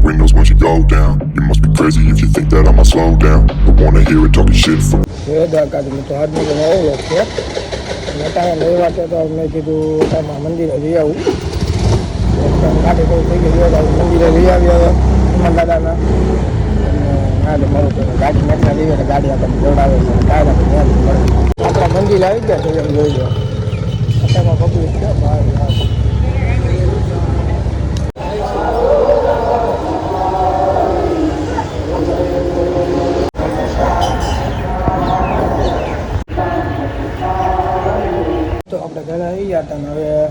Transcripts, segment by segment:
windows once you go down. You must be crazy if you think that I'ma slow down. Don't wanna hear it talking shit from મંદિરે જઈ આવું ગાડી કોઈ થઈ ગઈ મંદિરે જઈ આવ્યા દાદાના ગાડી મેટલા જઈએ એટલે ગાડી આપણને દોડાવે છે કાંઈ આપણા મંદિર આવી ગયા છે એમ જોઈ લો અત્યારમાં પબ્લિક છે બહાર તો આપણે ઘરે આવી ગયા હતા ને હવે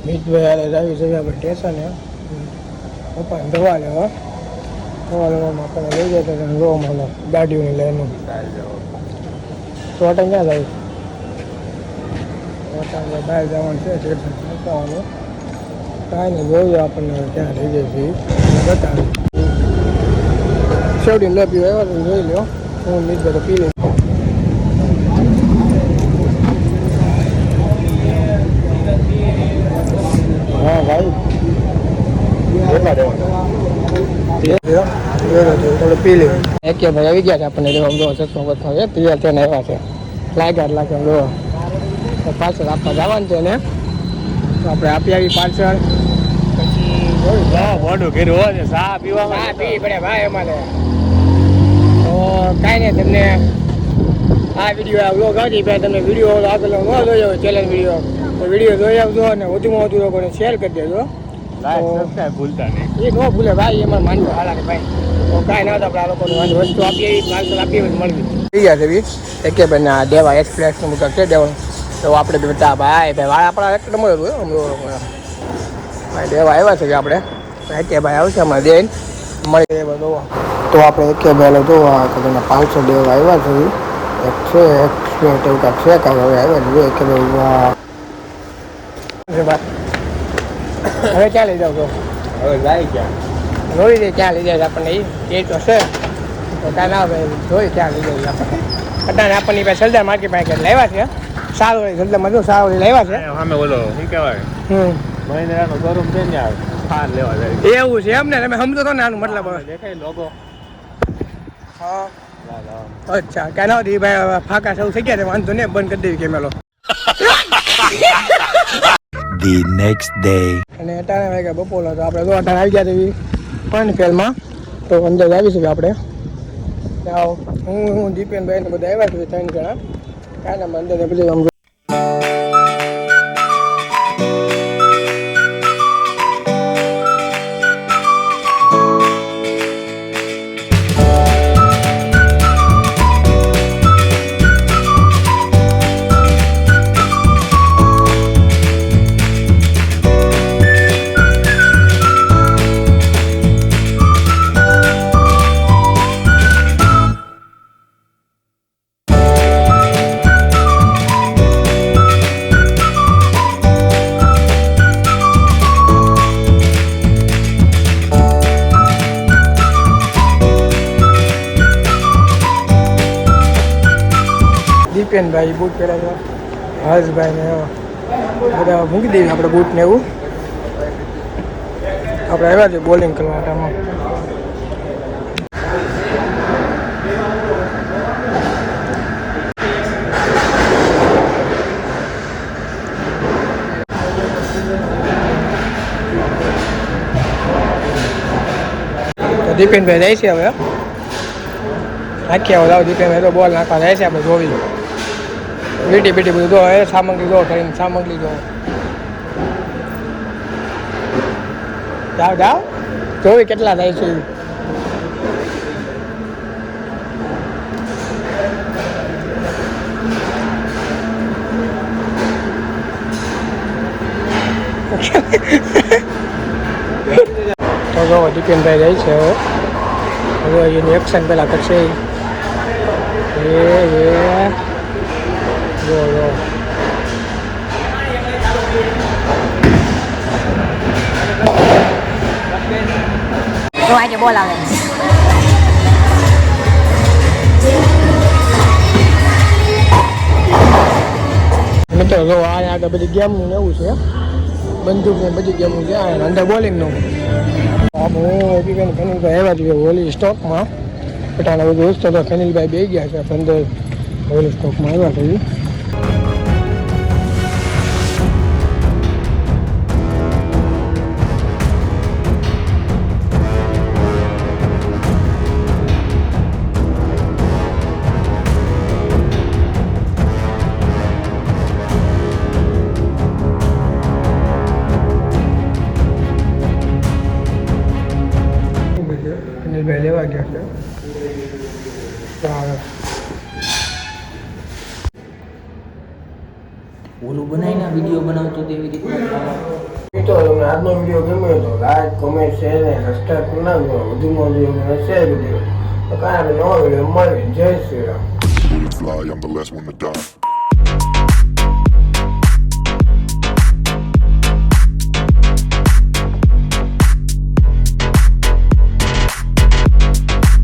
મિતભાઈ આવી જઈએ આપણે સ્ટેશને પપ્પાને દવા લેવા દવા લેવામાં આપણે લઈ જતા હતા રોમાં ગાડીઓની લઈને તો અટન ક્યાં જાય આપણે બહાર જવાનું છે સ્ટેશન પહોંચવાનું કાંઈ નહીં જોઈએ આપણને ક્યાં લઈ જાય છે બતાવે શેવડીને લે પીવા આવ્યા જોઈ લો હું મિતભાઈ તો પી લઉં હા ભાઈ થોડું પી લેવું એક ભાઈ આવી ગયા છે આપણને જો ચશ્મા બસમાં છે તૈયાર થઈને આવ્યા છે લાગ્યા લાગે જો પાછળ આપવા જવાનું છે ને તો આપણે આપી આવી પાછળ પછી મોઢું ઘેરું હોય છે ચા પીવામાં ચા પી પડે ભાઈ અમારે તો કાંઈ નહીં તમને આ વિડીયો વ્લોગ આવતી ભાઈ તમને વિડીયો આગળ ન જોયો ચેનલ વિડીયો તો વિડીયો જોઈ આવજો અને વધુમાં વધુ લોકોને શેર કરી દેજો ભૂલતા નહીં એ ન ભૂલે ભાઈ એમાં માનવું હાલાને ભાઈ તો કાંઈ ના આપણે આ લોકોને વસ્તુ આપીએ એવી પાર્સલ આપીએ મળવી થઈ ગયા છે બી એકે ભાઈ આ દેવા એક્સપ્રેસનું મુકાક છે દેવા તો આપણે બી બધા ભાઈ વાળ આપણા એક નંબર ભાઈ દેવા આવ્યા છે કે આપણે એકે ભાઈ આવશે અમારે દેન મળી બધો તો આપણે એકે ભાઈ જોવા કે તેના 500 દેવા આવ્યા છે એક છે એક્સપ્રેસ એવું કાંક છે કાંઈ હવે આવ્યા છે એકે ભાઈ હવે ક્યાં લઈ જાવ છો હવે જાય ક્યાં જોઈ દે ક્યાં લઈ જાય આપણને એ તો છે તો કાંઈ ના ભાઈ જોઈ ક્યાં લઈ જાય આપણને અત્યારે આપણને પાસે સરદાર માર્કેટ પાસે લાવ્યા છે સારું સરદારમાં જો સારું લાવ્યા છે સામે બોલો શું કહેવાય મહિન્દ્રાનો શોરૂમ છે ને ફાર લેવા જાય એવું છે એમ ને તમે સમજો તો ને આનું મતલબ દેખાય લોગો હા અચ્છા કાંઈ ના હતી ભાઈ ફાંકા સૌ થઈ ગયા છે વાંધો ને બંધ કરી દેવી કેમેલો The next day. અને અટાણે વાગ્યા બપોર તો આપણે તો અટાણે આવી ગયા હતી પણ ફેલમાં તો અંદર આવી શકીએ આપણે હું દીપેનભાઈ ને બધા આવ્યા છે 3 જણા કાંઈ ના અંદર પછી આમ દીપેનભાઈ બૂટ પહેર્યા છે હર્ષભાઈ ને બધા મૂકી દઈએ આપણે બૂટ ને એવું આપણે આવ્યા છે બોલિંગ કરવા માટેમાં તો દીપેનભાઈ જાય છે હવે નાખ્યા હોય દીપેનભાઈ તો બોલ નાખવા જાય છે આપણે જોવી બીટી બધું જો એ સામગ્રી જો કરીને સામગ્રી જો જાઓ જોવી કેટલા થાય છે તો જો દીપેનભાઈ જાય છે હવે એની એક્શન પહેલાં કરશે જો આજે બોલ આવે મિત્રો જો આ આગળ બધી ગેમનું એવું છે બંદૂક ને બધી ગેમનું છે અંદર બોલિંગનું હું હકીકત કનિલભાઈ આવ્યા છીએ હોલી સ્ટોકમાં પટાણા બધું વસ્તુ તો કનિલભાઈ બે ગયા છે 15 હોલી સ્ટોકમાં આવ્યા છે કનિલભાઈ લેવા ગયા છે ઓલું બનાવીને વિડીયો બનાવતો તેવી રીતના તો તમને આજનો વિડીયો ગમ્યો તો લાઈક કોમેન્ટ શેર અને સબસ્ક્રાઈબ કરી નાખજો વધુમાં વધુ શેર કરી દો તો કાંઈ આપણે નવો વિડીયો મળીએ જય Shri Ram Fly, I'm the last one to die.